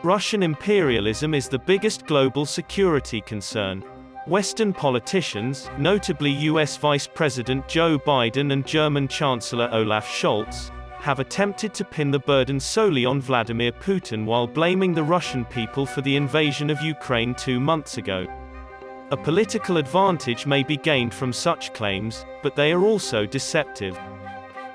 Russian imperialism is the biggest global security concern. Western politicians, notably US Vice President Joe Biden and German Chancellor Olaf Scholz, have attempted to pin the burden solely on Vladimir Putin while blaming the Russian people for the invasion of Ukraine 2 months ago. A political advantage may be gained from such claims, but they are also deceptive.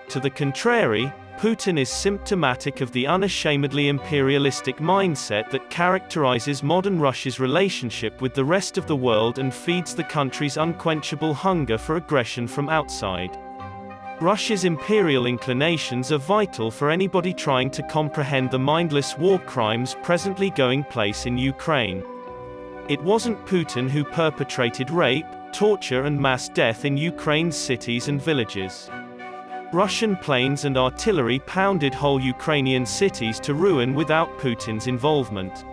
To the contrary, Putin is symptomatic of the unashamedly imperialistic mindset that characterizes modern Russia's relationship with the rest of the world and feeds the country's unquenchable hunger for aggression from outside. Russia's imperial inclinations are vital for anybody trying to comprehend the mindless war crimes presently going place in Ukraine. It wasn't Putin who perpetrated rape, torture and mass death in Ukraine's cities and villages. Russian planes and artillery pounded whole Ukrainian cities to ruin without Putin's involvement.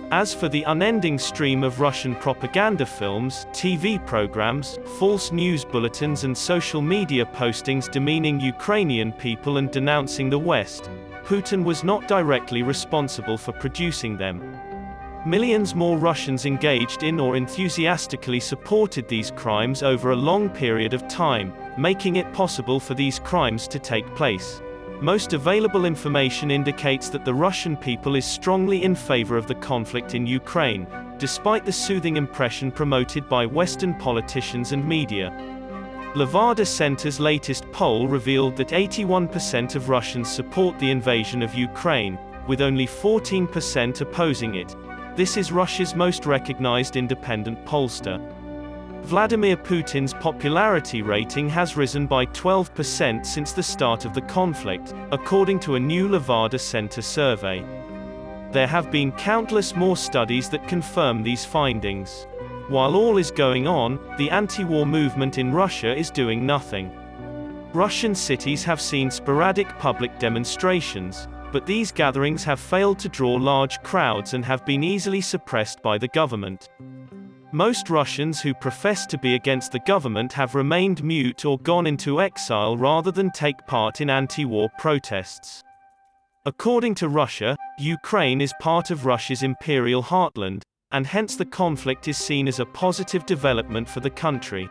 As for the unending stream of Russian propaganda films, TV programs, false news bulletins and social media postings demeaning Ukrainian people and denouncing the West, Putin was not directly responsible for producing them. Millions more Russians engaged in or enthusiastically supported these crimes over a long period of time, making it possible for these crimes to take place. Most available information indicates that the Russian people is strongly in favor of the conflict in Ukraine, despite the soothing impression promoted by Western politicians and media. Levada Center's latest poll revealed that 81% of Russians support the invasion of Ukraine, with only 14% opposing it. This is Russia's most recognized independent pollster. Vladimir Putin's popularity rating has risen by 12% since the start of the conflict, according to a new Levada Center survey. There have been countless more studies that confirm these findings. While all is going on, the anti-war movement in Russia is doing nothing. Russian cities have seen sporadic public demonstrations, but these gatherings have failed to draw large crowds and have been easily suppressed by the government. Most Russians who profess to be against the government have remained mute or gone into exile rather than take part in anti-war protests. According to Russia, Ukraine is part of Russia's imperial heartland, and hence the conflict is seen as a positive development for the country.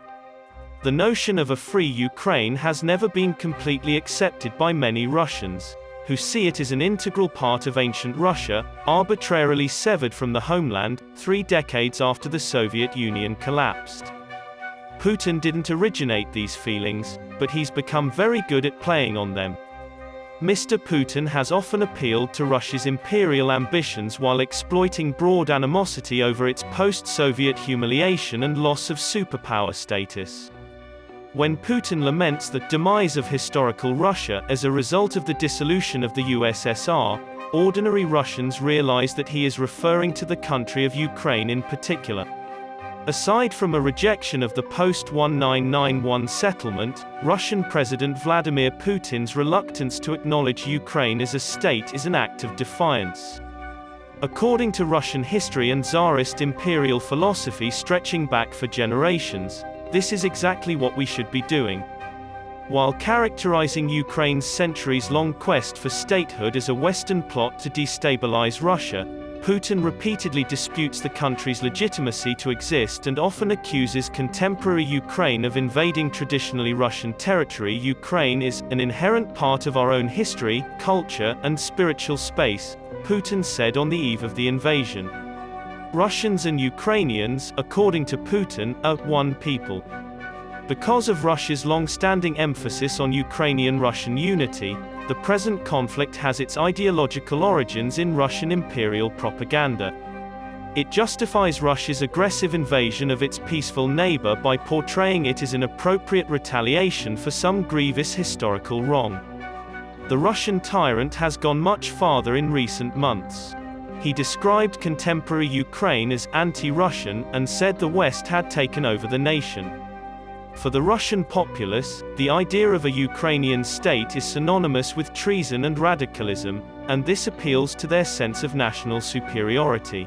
The notion of a free Ukraine has never been completely accepted by many Russians, who see it as an integral part of ancient Russia, arbitrarily severed from the homeland, 3 decades after the Soviet Union collapsed. Putin didn't originate these feelings, but he's become very good at playing on them. Mr. Putin has often appealed to Russia's imperial ambitions while exploiting broad animosity over its post-Soviet humiliation and loss of superpower status. When Putin laments the demise of historical Russia as a result of the dissolution of the USSR, ordinary Russians realize that he is referring to the country of Ukraine in particular. Aside from a rejection of the post-1991 settlement, Russian President Vladimir Putin's reluctance to acknowledge Ukraine as a state is an act of defiance. According to Russian history and Tsarist imperial philosophy stretching back for generations, this is exactly what we should be doing. While characterizing Ukraine's centuries-long quest for statehood as a Western plot to destabilize Russia, Putin repeatedly disputes the country's legitimacy to exist and often accuses contemporary Ukraine of invading traditionally Russian territory. Ukraine is an inherent part of our own history, culture, and spiritual space, Putin said on the eve of the invasion. Russians and Ukrainians, according to Putin, are one people. Because of Russia's long-standing emphasis on Ukrainian-Russian unity, the present conflict has its ideological origins in Russian imperial propaganda. It justifies Russia's aggressive invasion of its peaceful neighbor by portraying it as an appropriate retaliation for some grievous historical wrong. The Russian tyrant has gone much farther in recent months. He described contemporary Ukraine as anti-Russian and said the West had taken over the nation. For the Russian populace, the idea of a Ukrainian state is synonymous with treason and radicalism, and this appeals to their sense of national superiority.